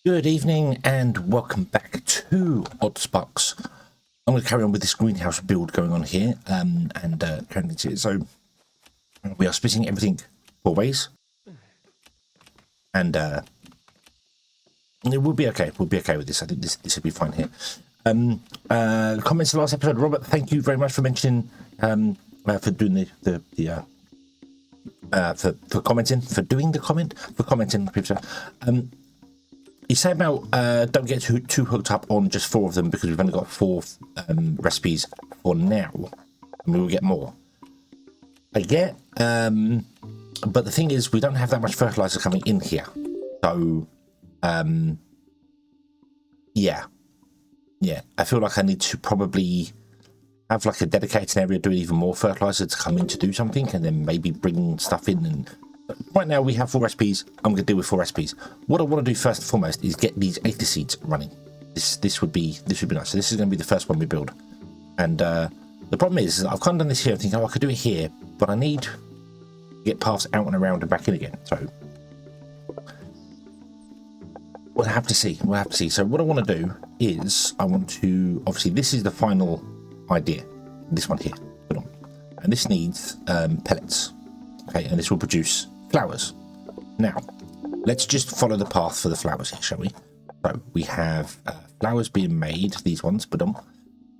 Good evening and welcome back to Oddsparks. I'm going to carry on with this greenhouse build going on here currently. So we are splitting everything 4 ways and it will be okay. We'll be okay with this. I think this will be fine here. Comments in the last episode, Robert, thank you very much for mentioning for doing for commenting, for doing the comment, for commenting. You say about don't get too hooked up on just 4 of them because we've only got 4 recipes for now, and we will get more. I get, but the thing is, we don't have that much fertilizer coming in here, so yeah. I feel like I need to probably have like a dedicated area doing even more fertilizer to come in to do something, and then maybe bring stuff in. And right now we have 4 recipes. I'm going to deal with 4 recipes. What I want to do first and foremost is get these aether seeds running. This would be nice. So this is going to be the first one we build. And the problem is I've kind of done this here. I think, oh, I could do it here, but I need to get paths out and around and back in again. So we'll have to see. So what I want to do is I want to, obviously this is the final idea. This one here. And this needs pellets. Okay, and this will produce flowers. Now, let's just follow the path for the flowers here, shall we? So we have flowers being made, these ones,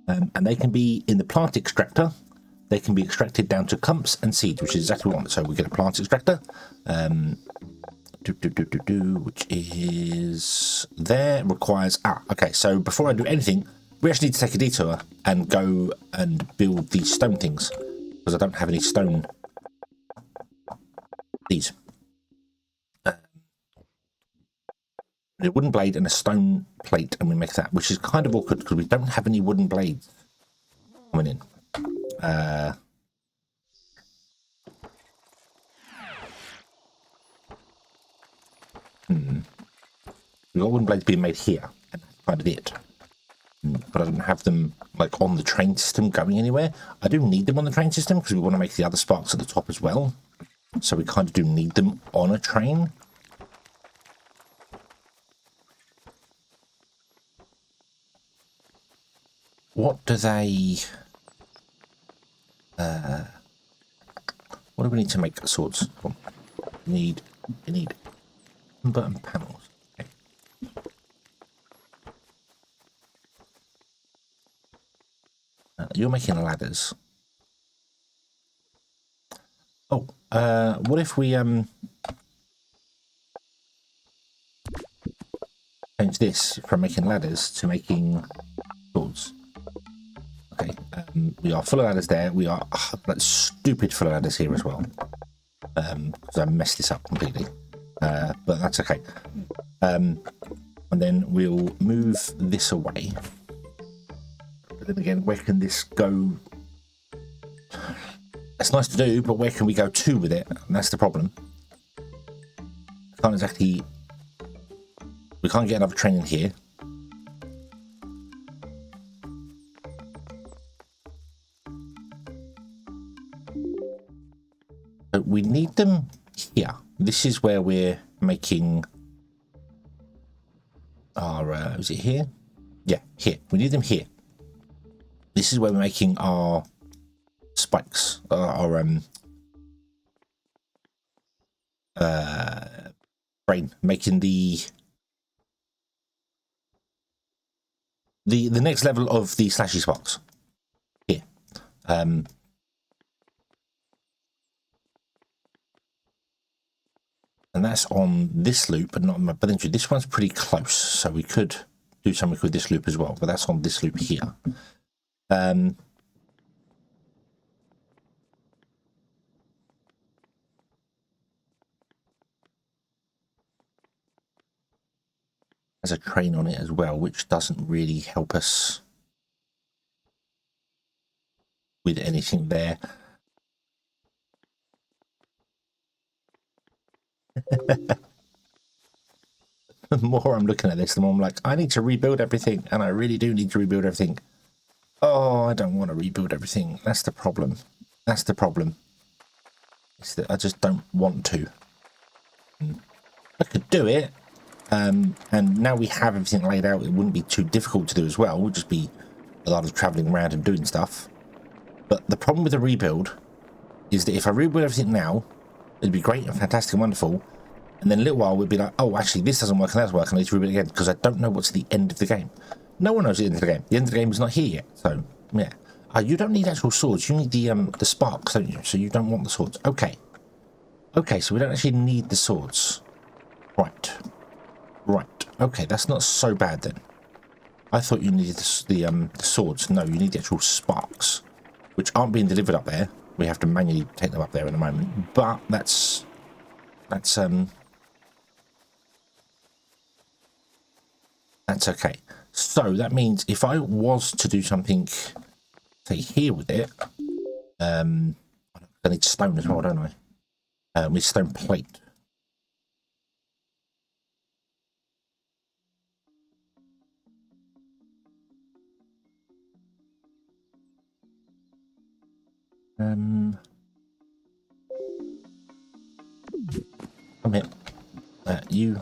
and they can be in the plant extractor. They can be extracted down to clumps and seeds, which is exactly what we want. So we get a plant extractor, which is there, requires, okay, so before I do anything, we actually need to take a detour and go and build these stone things, because I don't have any stone. These. A wooden blade and a stone plate, and we make that, which is kind of awkward because we don't have any wooden blades coming in. We've got wooden blades being made here, and that's kind of it. But I don't have them like on the train system going anywhere. I do need them on the train system because we want to make the other sparks at the top as well. So we kind of do need them on a train. What do they... what do we need to make swords? We need timber and panels. Okay. You're making ladders. Oh, what if we change this from making ladders to making swords? Okay, we are full of ladders there. We are stupid full of ladders here as well, because I messed this up completely. But that's okay. And then we'll move this away. But then again, where can this go? It's nice to do, but where can we go to with it? And that's the problem. We can't get another train in here. So we need them here. This is where we're making our, is it here? Yeah, here. We need them here. This is where we're making our spikes, brain, making the next level of the slashy sparks here. And that's on this loop, but not. But then this one's pretty close, so we could do something with this loop as well. But that's on this loop here. Has a train on it as well, which doesn't really help us with anything there. The more I'm looking at this, the more I'm like, I need to rebuild everything, and I really do need to rebuild everything. Oh, I don't want to rebuild everything. That's the problem. It's that I just don't want to. I could do it, And now we have everything laid out, it wouldn't be too difficult to do as well. It would just be a lot of traveling around and doing stuff. But the problem with the rebuild is that if I rebuild everything now, it'd be great and fantastic and wonderful. And then in a little while, we'd be like, oh, actually, this doesn't work and that's working. I need to rebuild it again because I don't know what's the end of the game. No one knows the end of the game. The end of the game is not here yet. So, yeah. You don't need actual swords. You need the sparks, don't you? So you don't want the swords. Okay. Okay, so we don't actually need the swords. Right. Right. Okay, that's not so bad then. I thought you needed the swords. No, you need the actual sparks, which aren't being delivered up there. We have to manually take them up there in a moment. But that's okay. So that means if I was to do something, say here with it, I need stone as well, don't I? We stone plate. Come here. You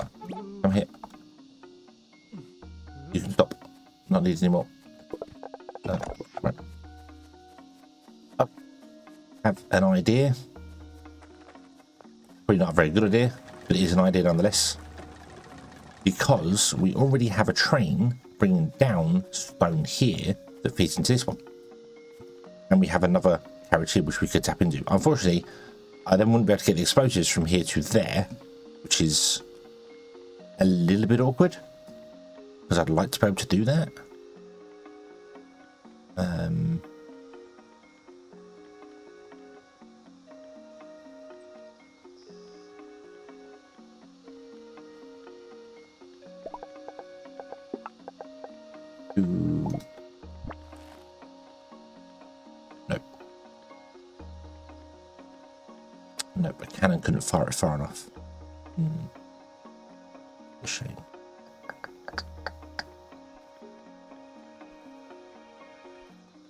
come here. You can stop. Not needed anymore. Right. I have an idea. Probably not a very good idea, but it is an idea nonetheless. Because we already have a train bringing down stone here that feeds into this one. And we have another carriage here which we could tap into. Unfortunately, I then wouldn't be able to get the explosives from here to there, which is a little bit awkward. Because I'd like to be able to do that. Nope. Nope, the cannon couldn't fire it far enough. A shame.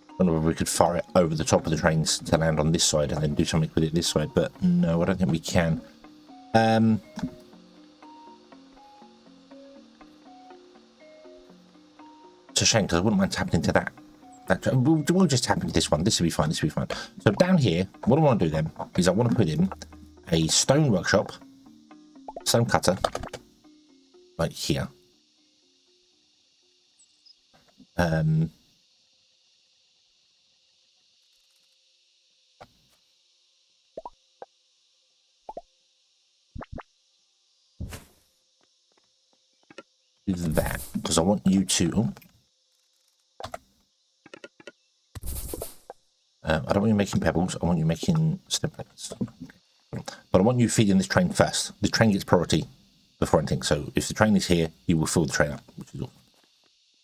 I don't know if we could fire it over the top of the trains to land on this side and then do something with it this side, but no, I don't think we can. It's a shame because I wouldn't mind tapping into that. We'll just tap into this one. This will be fine. This will be fine. So down here, what I want to do then is I want to put in a stone workshop, stone cutter, like here. Do that because I want you to. I don't want you making pebbles. I want you making stone plates. But I want you feeding this train first. The train gets priority before anything. So if the train is here, you will fill the train up, which is all.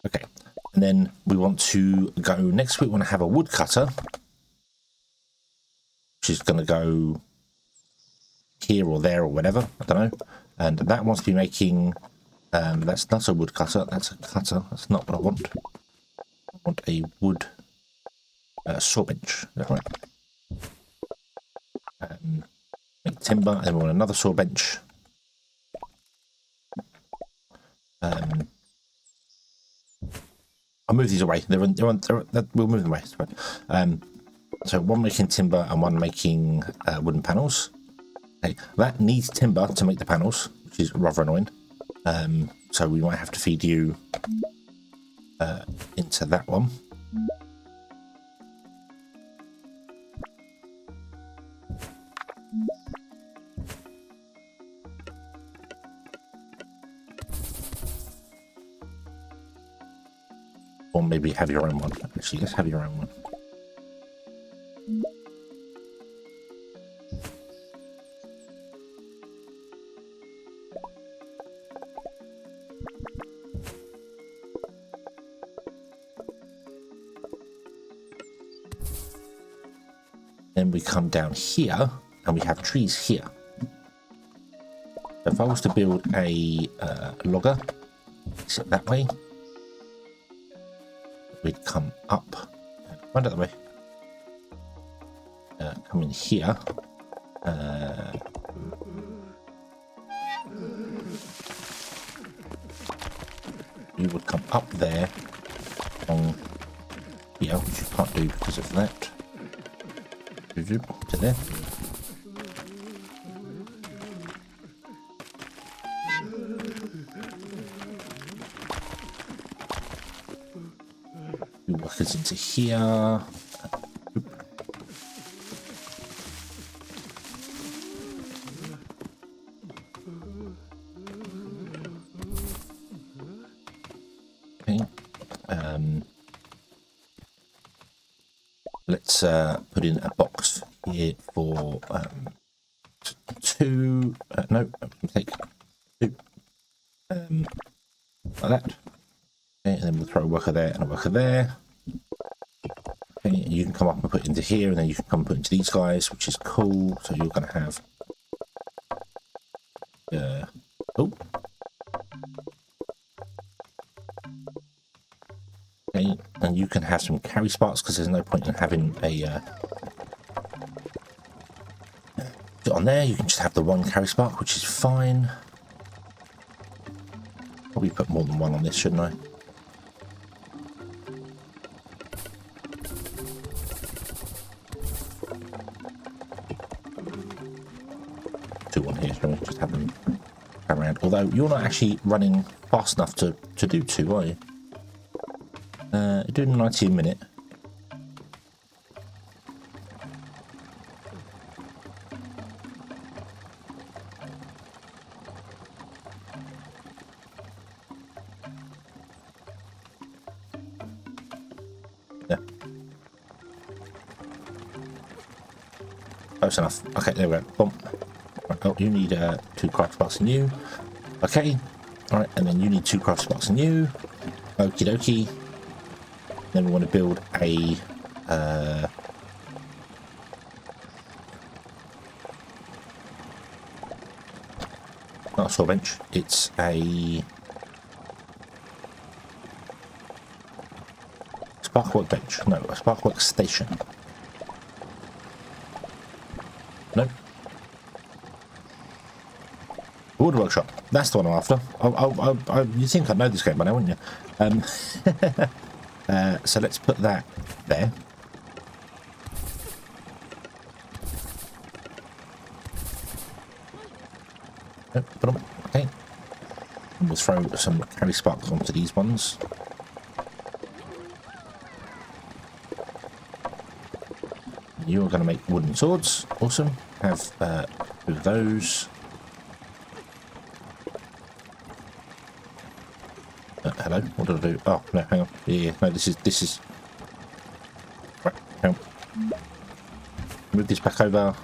Okay. And then we want to go next week. We want to have a woodcutter, which is going to go here or there or whatever. I don't know. And that wants to be making. That's not a woodcutter. That's a cutter. That's not what I want. I want a wood saw bench. Is that right? Make timber, and then we want another saw bench. I'll move these away. We'll move them away. So one making timber and one making wooden panels. Okay, that needs timber to make the panels, which is rather annoying. So we might have to feed you into that one. Or maybe have your own one. Actually, let's have your own one. Then we come down here and we have trees here. So if I was to build a logger, sit that way, we'd come up, right out the way, come in here, You would come up there on here, which you can't do because of that. To there. You work us into here. Let's put in a box here for two. No, take two. Like that. Okay, and then we'll throw a worker there and a worker there. Okay, and you can come up and put it into here, and then you can come and put it into these guys, which is cool. So you're going to have. Oh. Okay, and you can have some carry sparks because there's no point in having a on there. You can just have the one carry spark, which is fine. Probably put more than one on this, shouldn't I? Two on here, shall we? Just have them around. Although you're not actually running fast enough to do two, are you? Doing 90 a minute. Yeah. Close enough. Okay, there we go. Boom. Right, oh, you need 2 craft sparks in you. Okay. Alright, and then you need 2 craft sparks in you. Okie dokie. Then we want to build a not a saw bench, it's a sparkwork bench. No, a sparkwork station. No. Wood workshop. That's the one I'm after. You think I'd know this game by now, wouldn't you? So let's put that there. Okay. And we'll throw some carry sparks onto these ones. You're going to make wooden swords. Awesome. Have 2 of those. Hello, what did I do? Oh, no, hang on. Yeah, no, this is... Right, hang on. Move this back over.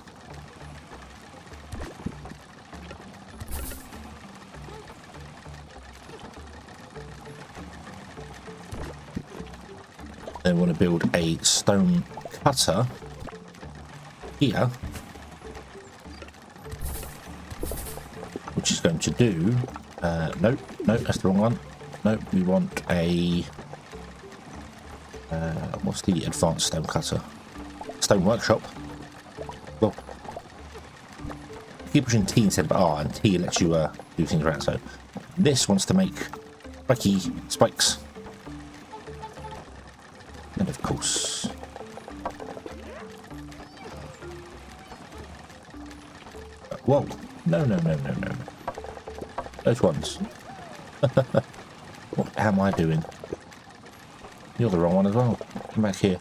Then we want to build a stone cutter here, which is going to do... no, that's the wrong one. No, we want a... what's the advanced stone cutter? Stone workshop. Well, keep pushing T instead of R, and T lets you do things around. So this wants to make spiky spikes. And of course... Whoa. No. Those ones. What am I doing? You're the wrong one as well. Come back here.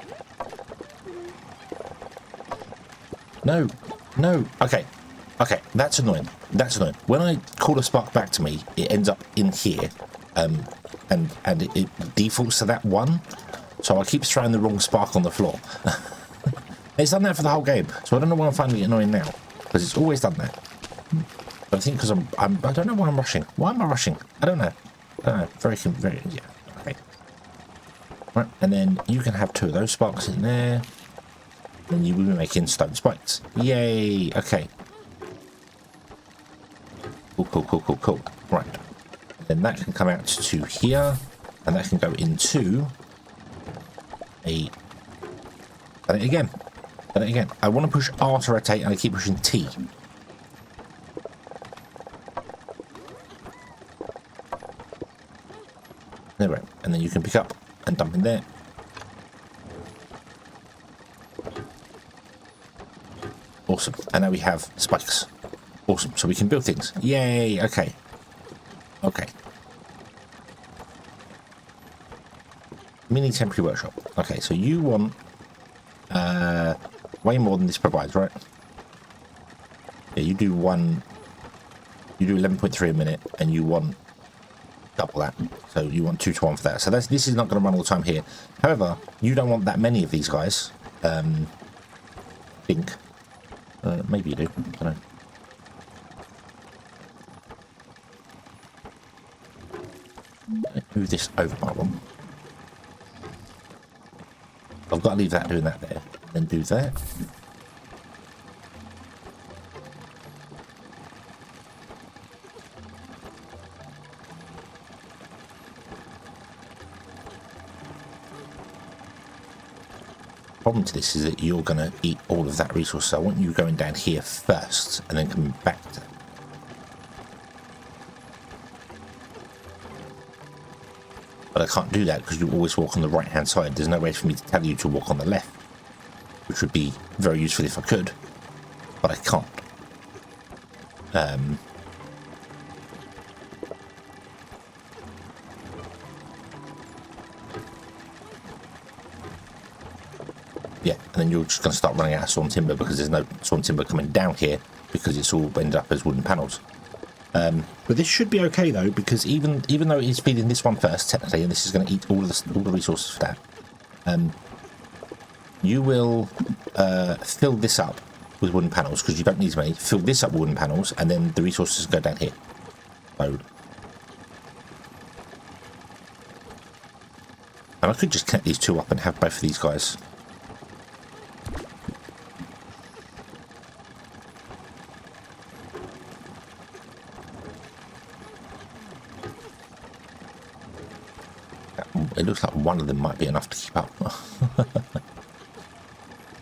No. Okay, that's annoying. When I call a spark back to me, it ends up in here, and it defaults to that one. So I keep throwing the wrong spark on the floor. It's done that for the whole game, so I don't know why I'm finding it annoying now, because it's always done that. But I think because I don't know why I'm rushing. Why am I rushing? I don't know. Very, yeah. Okay. Right, and then you can have 2 of those sparks in there. And you will be making stone spikes. Yay! Okay. Cool. Right. Then that can come out to here, and that can go into a... Done it again. I want to push R to rotate, and I keep pushing T. There we go. And then you can pick up and dump in there. Awesome. And now we have spikes. Awesome. So we can build things. Yay. Okay. Okay. Mini temporary workshop. Okay, so you want way more than this provides, right? Yeah, you do 11.3 a minute, and you want double that. So you want 2 to 1 for that. So this is not going to run all the time here. However, you don't want that many of these guys. Think. Maybe you do. I don't know. Move this over by one. I've got to leave that doing that there. Then do that. Problem to this is that you're going to eat all of that resource, so I want you going down here first and then coming back to that. But I can't do that because you always walk on the right hand side. There's no way for me to tell you to walk on the left, which would be very useful if I could, but I can't. Yeah, and then you're just going to start running out of sawn timber because there's no sawn timber coming down here because it's all ended up as wooden panels. But this should be okay though, because even though it's feeding this one first technically, and this is going to eat all the resources for that, you will fill this up with wooden panels because you don't need as many. Fill this up with wooden panels, and then the resources go down here. So, and I could just connect these two up and have both of these guys. It looks like one of them might be enough to keep up.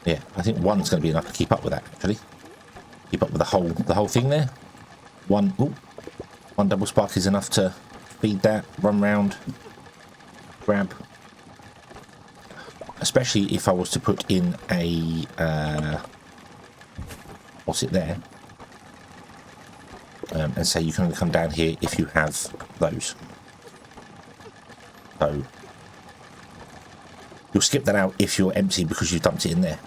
Yeah, I think one's going to be enough to keep up with that, actually. Keep up with the whole thing there. One double spark is enough to feed that, run round, grab. Especially if I was to put in a what's it there? And say you can only come down here if you have those. So you'll skip that out if you're empty because you've dumped it in there.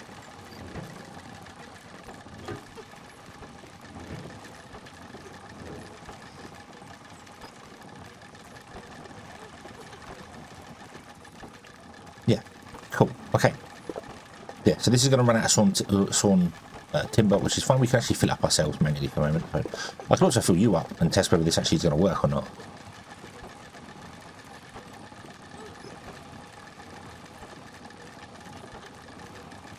Yeah, cool. Okay. Yeah, so this is going to run out of sawn timber, which is fine. We can actually fill up ourselves manually for a moment. So I can also fill you up and test whether this actually is going to work or not.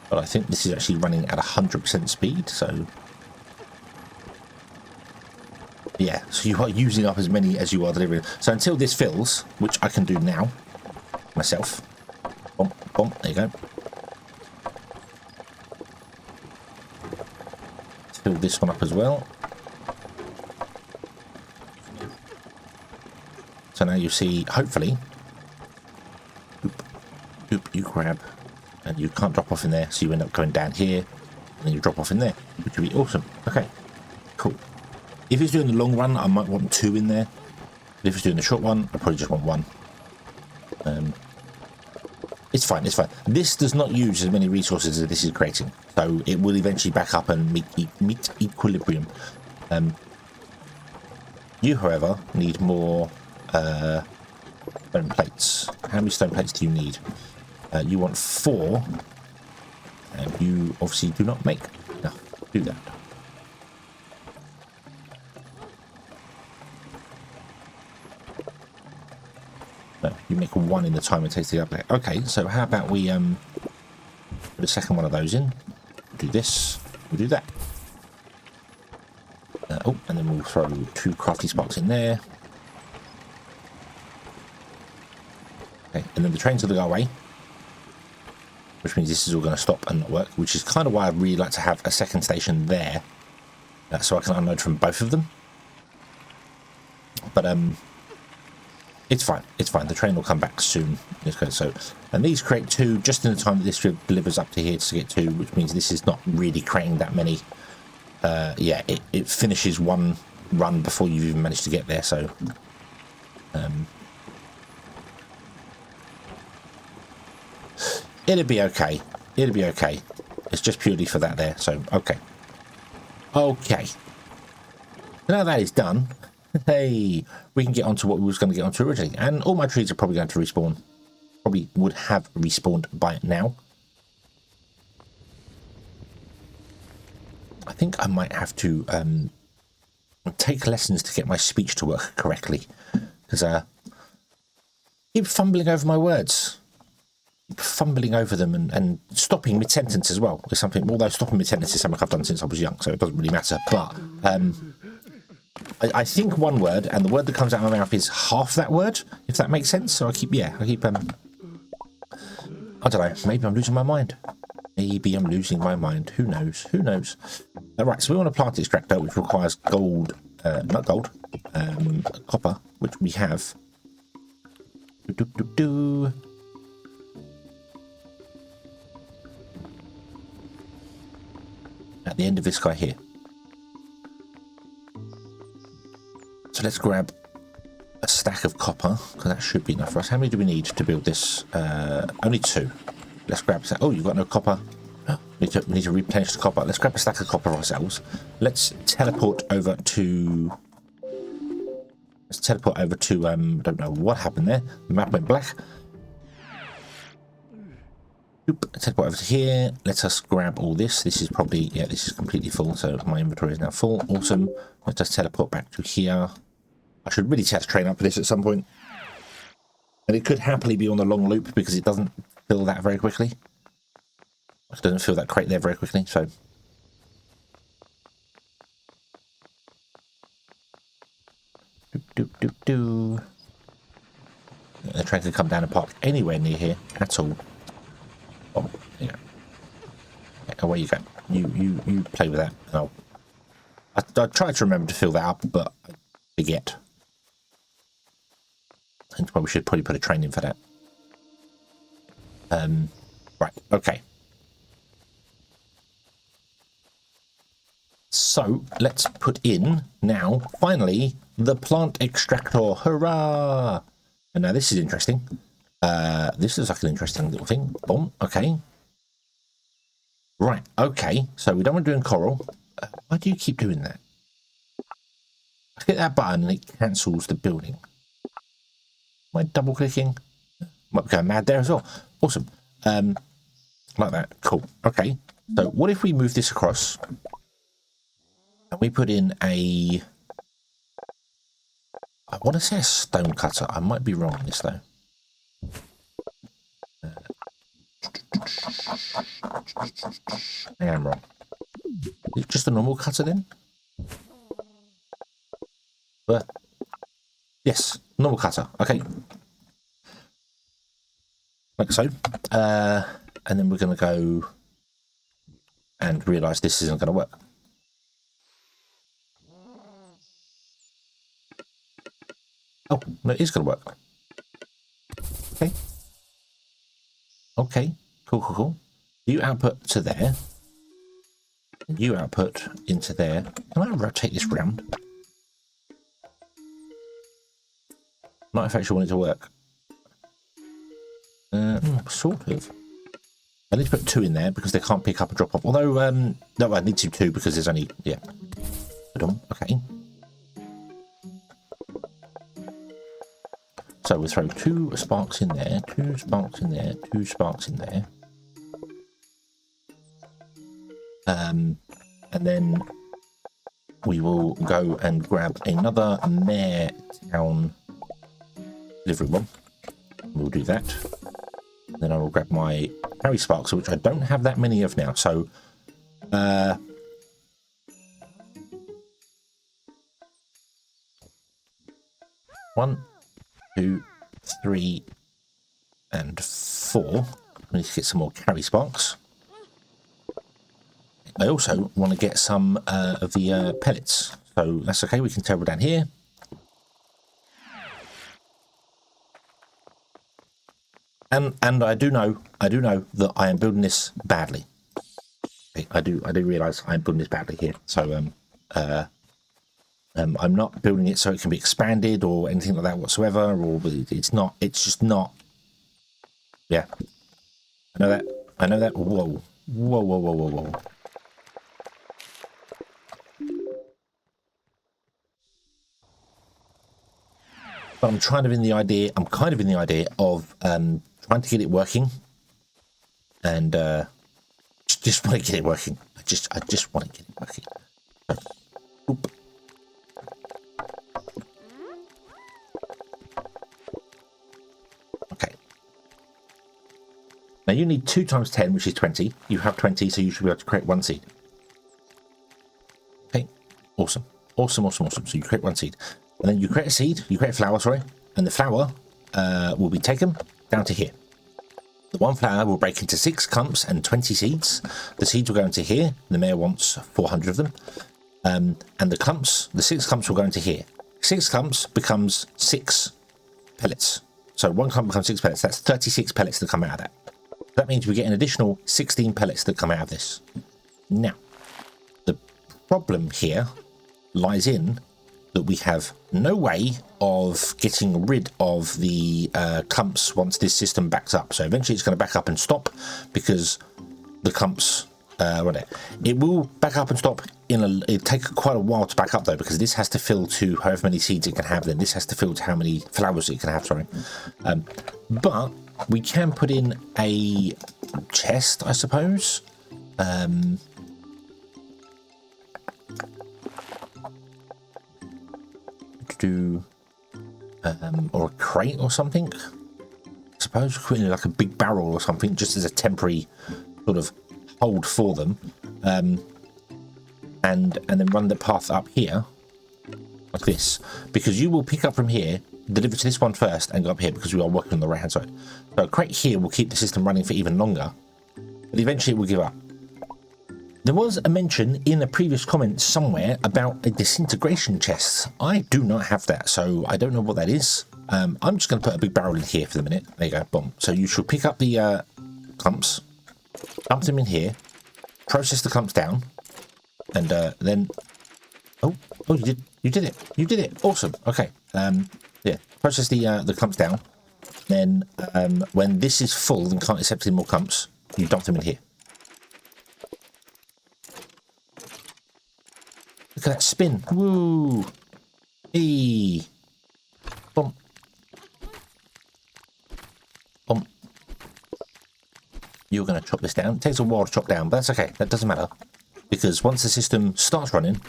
But I think this is actually running at 100% speed, so yeah, so you are using up as many as you are delivering. So until this fills, which I can do now myself, boom, boom, there you go. Fill this one up as well. So now you see, hopefully, you grab. And you can't drop off in there, so you end up going down here, and then you drop off in there, which would be awesome. Okay, cool. If it's doing the long run, I might want 2 in there. But if it's doing the short one, I probably just want 1. It's fine, it's fine. This does not use as many resources as this is creating, so it will eventually back up and meet equilibrium. You, however, need more stone plates. How many stone plates do you need? You want 4, and you obviously do not make enough to do that. No, you make 1 in the time it takes to update. Okay, so how about we put a second one of those in, do this, we'll do that. Oh, and then we'll throw 2 crafty sparks in there. Okay, and then the train's going to go away, which means this is all going to stop and not work, which is kind of why I'd really like to have a second station there, so I can unload from both of them. But It's fine. It's fine. The train will come back soon. So, and these create 2 just in the time that this delivers up to here to get 2, which means this is not really creating that many. Yeah, it finishes 1 run before you've even managed to get there. So, it'll be okay. It'll be okay. It's just purely for that there. So, okay. Okay. Now that is done. Hey, we can get onto what we was going to get onto originally. And all my trees are probably going to respawn. Probably would have respawned by now. I think I might have to take lessons to get my speech to work correctly. Because I keep fumbling over my words. Fumbling over them and stopping mid-sentence as well is something. Although stopping mid-sentence is something I've done since I was young, so it doesn't really matter. But I think one word, and the word that comes out of my mouth is half that word, if that makes sense. So I keep I don't know, maybe I'm losing my mind. Maybe I'm losing my mind. Who knows? Who knows? Right, so we want a plant extractor, which requires gold, not gold, copper, which we have. At the end of this guy here. So let's grab a stack of copper, because that should be enough for us. How many do we need to build this? Only 2. Let's grab... Oh, you've got no copper. We need to replenish the copper. Let's grab a stack of copper ourselves. Let's teleport over to... I don't know what happened there. The map went black. Teleport over to here. Let us grab all this. This is probably... Yeah, this is completely full, so my inventory is now full. Awesome. Let's just teleport back to here. I should really test train up for this at some point. And it could happily be on the long loop because it doesn't fill that very quickly. It doesn't fill that crate there very quickly, so... The train can come down and park anywhere near here at all. Oh, yeah. Okay, away you go. You play with that. Oh. I try to remember to fill that up, but I forget. I think we should probably put a train in for that. Right, okay. So, let's put in, now, finally, the plant extractor. Hurrah! And now this is interesting. This is like an interesting little thing. Boom, okay. Right, okay. So, we don't want to do in coral. Why do you keep doing that? I hit that button and it cancels the building. Am I double clicking? Might be going mad there as well. Awesome. Like that. Cool. Okay. So what if we move this across and we put in a... I want to say a stone cutter. I might be wrong on this though. I am wrong. Is it just a normal cutter then? But yes, normal cutter. Okay. Like so. And then we're going to go and realise this isn't going to work. Oh, no, it is going to work. Okay. Okay. Cool, cool, cool. You output to there. You output into there. Can I rotate this round? Not if I actually want it to work. Sort of. I need to put 2 in there because they can't pick up and drop off. Although, no, I need to 2 because there's only, yeah. Okay. So we'll throw 2 sparks in there, 2 sparks in there, 2 sparks in there. And then we will go and grab another Mare Town delivery one. We'll do that. Then I will grab my Harry Sparks, which I don't have that many of now. So, 1, 2, 3, and 4. I need to get some more Harry Sparks. I also want to get some of the pellets. So that's okay. We can tear down here. And I do know that I am building this badly. Okay, I do realise I am building this badly here. So I'm not building it so it can be expanded or anything like that whatsoever. Or it's not. It's just not. Yeah, I know that. I know that. Whoa, whoa, whoa, whoa, whoa, whoa. But I'm kind of in the idea of trying to get it working, and just want to get it working. I just want to get it working. So, oop. Okay. Now you need 2 times 10, which is 20. You have 20, so you should be able to create 1 seed. Okay. Awesome. Awesome, awesome, awesome. So you create 1 seed. And then you create a seed, you create a flower, sorry, and the flower will be taken down to here. The 1 flower will break into 6 clumps and 20 seeds. The seeds will go into here. The mayor wants 400 of them. And the 6 clumps will go into here. 6 clumps becomes 6 pellets. So 1 clump becomes 6 pellets. That's 36 pellets that come out of that. That means we get an additional 16 pellets that come out of this. Now, the problem here lies in that we have no way of getting rid of the clumps once this system backs up. So eventually it's going to back up and stop because the clumps, it will back up and stop it'll take quite a while to back up though, because this has to fill to however many seeds it can have, then this has to fill to how many flowers it can have, sorry. But we can put in a chest, I suppose. Or a crate or something. I suppose we put in like a big barrel or something, just as a temporary sort of hold for them, and then run the path up here like this, because you will pick up from here, deliver to this one first, and go up here because we are working on the right hand side. So a crate here will keep the system running for even longer, but eventually it will give up. There was a mention in a previous comment somewhere about a disintegration chest. I do not have that, so I don't know what that is. I'm just going to put a big barrel in here for the minute. There you go, boom. So you should pick up the clumps, dump them in here, process the clumps down, and then... Oh, you did it. Awesome. Okay. Yeah, process the clumps down. Then when this is full and can't accept any more clumps, you dump them in here. Look at that spin. Woo! Hey! Boom. Boom. You're going to chop this down. It takes a while to chop down, but that's okay. That doesn't matter. Because once the system starts running,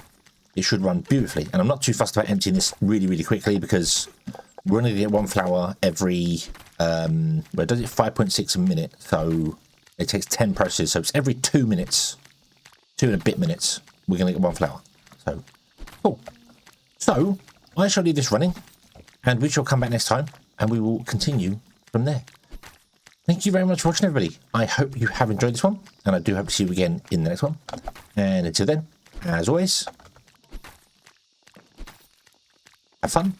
it should run beautifully. And I'm not too fussed about emptying this really, really quickly, because we're only going to get 1 flower every... well, it does it 5.6 a minute, so it takes 10 processes. So it's every 2 minutes, 2 and a bit minutes, we're going to get 1 flower. So, cool. So, I shall leave this running, and we shall come back next time, and we will continue from there. Thank you very much for watching, everybody. I hope you have enjoyed this one, and I do hope to see you again in the next one. And until then, as always, have fun.